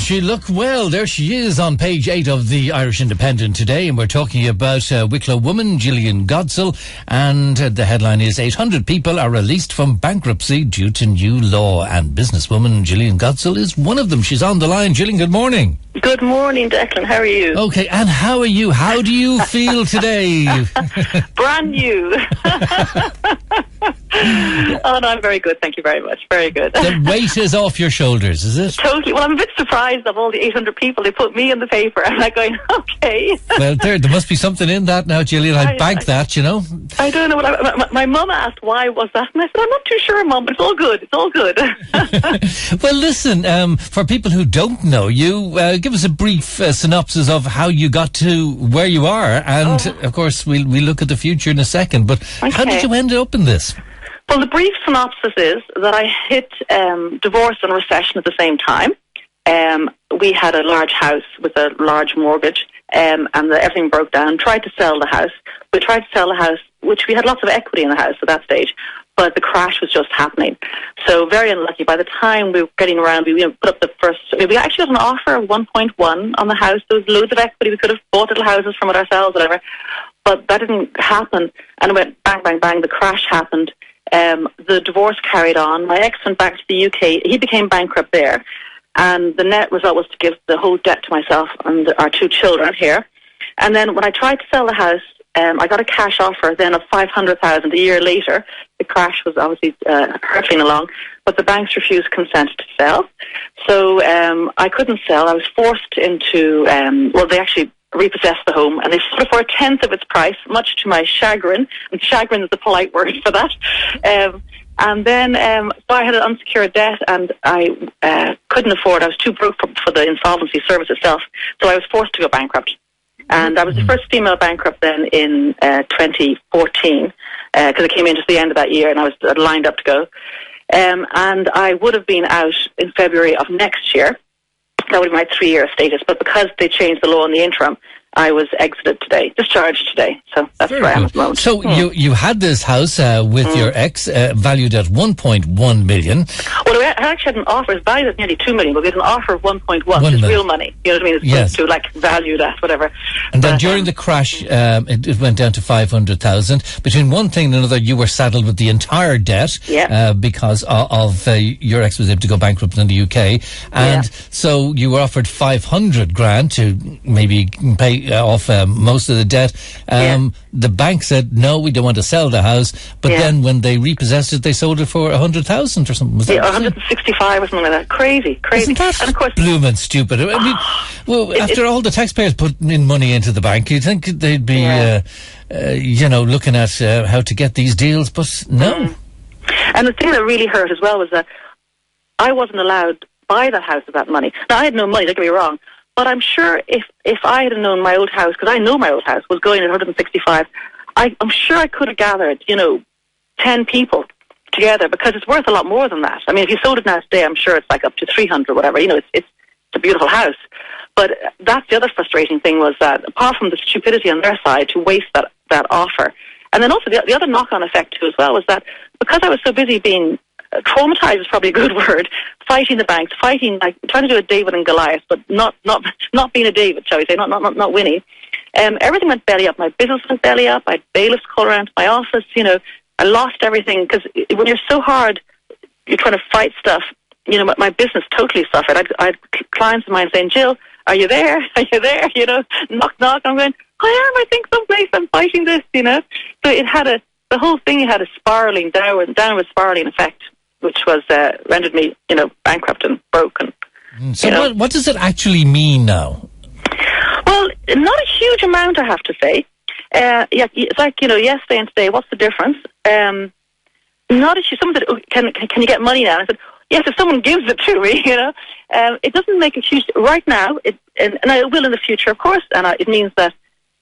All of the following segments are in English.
she looked well. There she is on page 8 of the Irish Independent today, and we're talking about Wicklow woman Jillian Godsill, and the headline is 800 people are released from bankruptcy due to new law, and businesswoman Jillian Godsill is one of them. She's on the line. Jillian, good morning. Good morning, Declan. How are you? Okay, and how are you? How do you feel today? Brand new. Oh, no, I'm very good. Thank you very much. Very good. The weight is off your shoulders, is it? Totally. Well, I'm a bit surprised of all the 800 people. They put me in the paper. I'm like going, okay. Well, there must be something in that now, Jillian. I'd bank that, you know. I don't know. My mum asked why was that, and I said, I'm not too sure, Mum, but it's all good. It's all good. Well, listen, for people who don't know you, give us a brief synopsis of how you got to where you are, and of course we'll look at the future in a second, but how did you end up in this? Well, the brief synopsis is that I hit divorce and recession at the same time. We had a large house with a large mortgage, and everything broke down. Tried to sell the house. We tried to sell the house, which we had lots of equity in the house at that stage, but the crash was just happening. So very unlucky. By the time we were getting around, we put up the first... we actually got an offer of 1.1 on the house. There was loads of equity. We could have bought little houses from it ourselves, whatever. But that didn't happen. And it went bang, bang, bang. The crash happened. The divorce carried on. My ex went back to the UK. He became bankrupt there. And the net result was to give the whole debt to myself and our 2 children here. And then when I tried to sell the house, I got a cash offer then of $500,000 a year later. The crash was obviously hurtling along, but the banks refused consent to sell. So I couldn't sell. I was forced into, they actually repossessed the home, and they sold it for a tenth of its price, much to my chagrin. And chagrin is the polite word for that. And then so I had an unsecured debt, and I couldn't afford. I was too broke for the insolvency service itself, so I was forced to go bankrupt. And I was the first female bankrupt then in 2014, because I came in just the end of that year, and I was lined up to go. And I would have been out in February of next year. That would be my 3-year status. But because they changed the law in the interim, I was discharged today. So that's where I am at the moment. So you had this house with your ex, valued at 1.1 million. Well, I actually had an offer. It was valued at nearly 2 million, but we had an offer of 1.1, which is real money. You know what I mean? It's supposed to, like, value that, whatever. And then during the crash, it went down to 500,000. Between one thing and another, you were saddled with the entire debt because of your ex was able to go bankrupt in the UK. And so you were offered 500 grand to maybe pay off most of the debt. The bank said, no, we don't want to sell the house. But then when they repossessed it, they sold it for 100,000 or something. Was that 165 or something like that. Crazy. Isn't that and of course, blooming stupid? I mean, well, after all the taxpayers put in money into the bank, you'd think they'd be, looking at how to get these deals, but no. And the thing that really hurt as well was that I wasn't allowed to buy that house with that money. Now, I had no money, don't get me wrong. But I'm sure if I had known my old house, because I know my old house was going at 165, I'm sure I could have gathered, 10 people together, because it's worth a lot more than that. I mean, if you sold it now today, I'm sure it's like up to 300 or whatever. It's a beautiful house. But that's the other frustrating thing, was that apart from the stupidity on their side to waste that offer, and then also the other knock-on effect too as well was that because I was so busy being traumatized is probably a good word, fighting the banks, trying to do a David and Goliath, but not being a David, shall we say, not Winnie. Everything went belly up. My business went belly up. I had bailiffs call around to my office. I lost everything, because when you're so hard, you're trying to fight stuff. My business totally suffered. I had clients of mine saying, Jill, are you there? Are you there? Knock, knock. I'm going, I am, I think someplace. I'm fighting this, So it had the whole thing had a spiraling, downward spiraling effect, which was rendered me, bankrupt and broken. So what does it actually mean now? Well, not a huge amount, I have to say. It's like, yesterday and today, what's the difference? Not a huge... Someone said, can you get money now? And I said, yes, if someone gives it to me, It doesn't make a huge... Right now, and I will in the future, of course, and it means that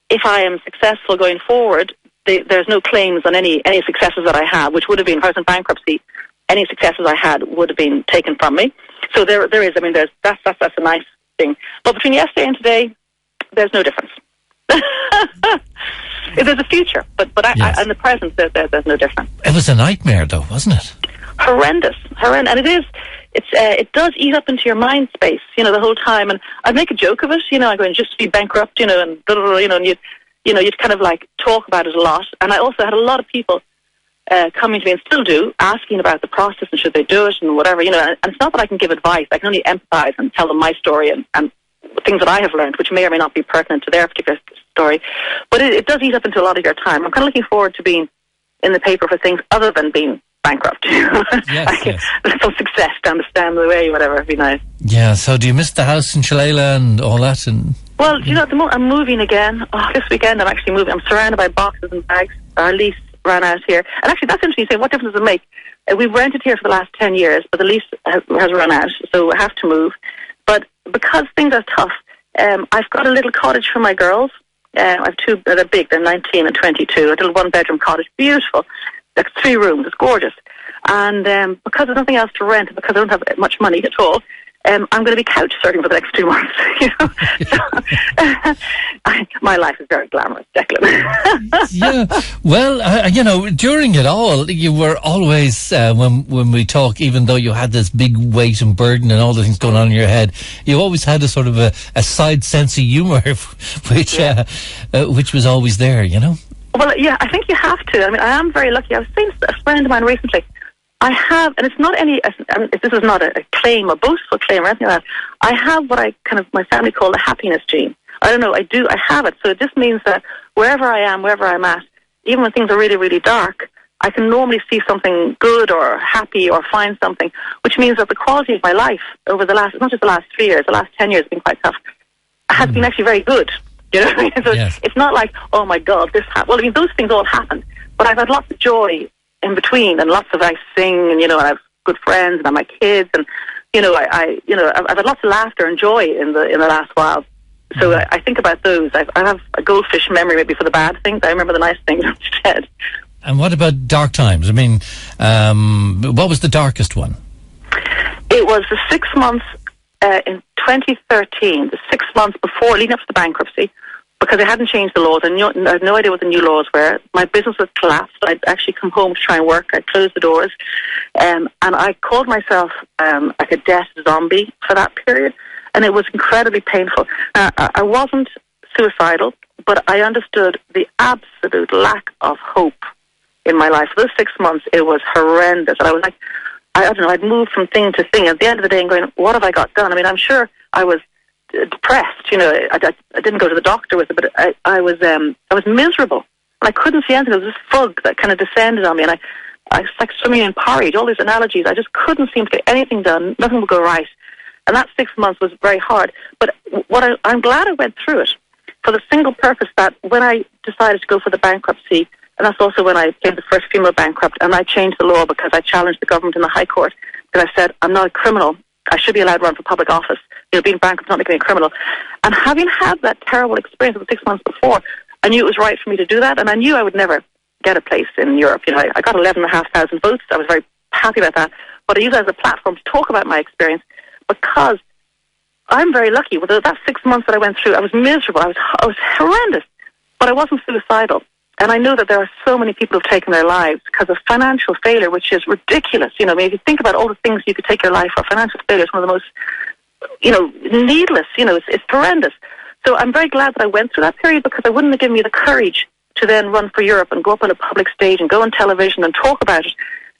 if I am successful going forward, there's no claims on any successes that I have, which would have been, if I was in bankruptcy, any successes I had would have been taken from me. So there is. I mean, that's a nice thing. But between yesterday and today, there's no difference. There's a future, but in the present, there's no difference. It was a nightmare, though, wasn't it? Horrendous, and it is. it does eat up into your mind space, the whole time. And I'd make a joke of it, I'm going just to be bankrupt, and blah, blah, blah, and you'd kind of like talk about it a lot. And I also had a lot of people coming to me, and still do, asking about the process and should they do it and whatever, and it's not that I can give advice. I can only empathize and tell them my story and things that I have learned, which may or may not be pertinent to their particular story. But it does eat up into a lot of your time. I'm kind of looking forward to being in the paper for things other than being bankrupt. Yes. Some success down the way, whatever, it'd be nice. Yeah, so do you miss the house in Shalala and all that? Well, at the moment I'm moving again. This weekend I'm actually moving. I'm surrounded by boxes and bags. Our lease ran out here. And actually, that's interesting. You say, what difference does it make? We've rented here for the last 10 years, but the lease has run out, so I have to move. But because things are tough, I've got a little cottage for my girls. I have two that are big. They're 19 and 22. A little one-bedroom cottage. Beautiful. Like 3 rooms. It's gorgeous. And because there's nothing else to rent, because I don't have much money at all, I'm going to be couch surfing for the next 2 months. My life is very glamorous, Declan. Yeah, well, during it all, you were always, when we talk, even though you had this big weight and burden and all the things going on in your head, you always had a sort of a side sense of humour, which was always there, Well, yeah, I think you have to. I mean, I am very lucky. I was saying to a friend of mine recently, I have, and it's not this is not a claim, a boastful claim or anything like that. I have what my family call the happiness gene. I don't know, I have it. So it just means that wherever I am, wherever I'm at, even when things are really, really dark, I can normally see something good or happy or find something, which means that the quality of my life over it's not just the last 3 years, the last 10 years has been quite tough, has been actually very good. So yes. It's not like, oh my God, this happened. Well, I mean, those things all happened, but I've had lots of joy in between, and I sing, and I have good friends, and I have my kids, and I've had lots of laughter and joy in the last while. So I think about those. I have a goldfish memory maybe for the bad things. I remember the nice things instead. And what about dark times? I mean, what was the darkest one? It was the 6 months in 2013, the 6 months before, leading up to the bankruptcy, because they hadn't changed the laws. I had no idea what the new laws were. My business had collapsed. I'd actually come home to try and work. I closed the doors. And I called myself like a death zombie for that period. And it was incredibly painful. I wasn't suicidal, but I understood the absolute lack of hope in my life. For those 6 months, it was horrendous. And I was like, I don't know, I'd moved from thing to thing. At the end of the day, I'm going, what have I got done? I mean, I'm sure I was depressed, I didn't go to the doctor with it, but I was miserable. And I couldn't see anything. There was this fog that kind of descended on me, and I was like swimming in porridge, all these analogies. I just couldn't seem to get anything done. Nothing would go right. And that 6 months was very hard. But I'm glad I went through it for the single purpose that when I decided to go for the bankruptcy, and that's also when I became the first female bankrupt, and I changed the law because I challenged the government in the High Court, because I said, I'm not a criminal. I should be allowed to run for public office. Being bankrupt is not making me a criminal. And having had that terrible experience of the 6 months before, I knew it was right for me to do that, and I knew I would never get a place in Europe. I got 11,500 votes. I was very happy about that. But I used that as a platform to talk about my experience, because I'm very lucky. With that 6 months that I went through, I was miserable. I was horrendous, but I wasn't suicidal. And I know that there are so many people who've taken their lives because of financial failure, which is ridiculous. I mean, if you think about all the things you could take your life for, financial failure is one of the most, needless. It's horrendous. So I'm very glad that I went through that period, because it wouldn't have given me the courage to then run for Europe and go up on a public stage and go on television and talk about it,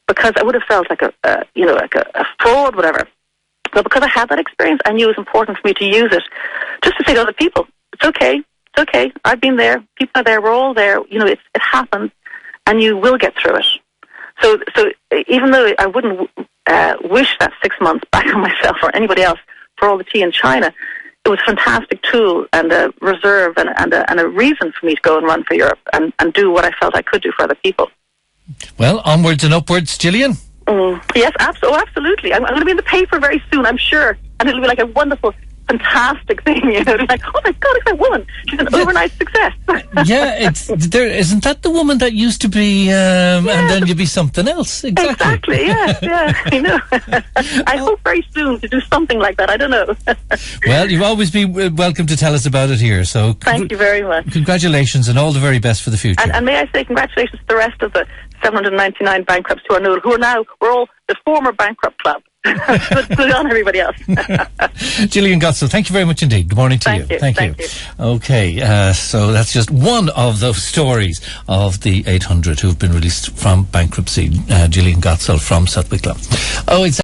because I would have felt like a fraud, whatever. But because I had that experience, I knew it was important for me to use it just to say to other people, it's okay. It's okay. I've been there. People are there. We're all there. It happens, and you will get through it. So even though I wouldn't wish that 6 months back on myself or anybody else for all the tea in China, it was a fantastic tool and a reserve and a reason for me to go and run for Europe and do what I felt I could do for other people. Well, onwards and upwards, Jillian. Yes, absolutely. I'm going to be in the paper very soon, I'm sure, and it'll be like a wonderful, fantastic thing, like, oh my God, it's that woman. She's an overnight success. Yeah, isn't that the woman that used to be, and then you'd be something else? Exactly, yeah, I know. I hope very soon to do something like that, I don't know. Well, you've always been welcome to tell us about it here, so... Thank you very much. Congratulations, and all the very best for the future. And may I say congratulations to the rest of the 799 bankrupts who are now, we're all the former bankrupt club. Good on everybody else. Jillian Godsil, thank you very much indeed. Good morning to you. Thank you. Okay, so that's just one of those stories of the 800 who've been released from bankruptcy. Jillian Godsil from South Wicklow. Oh, it's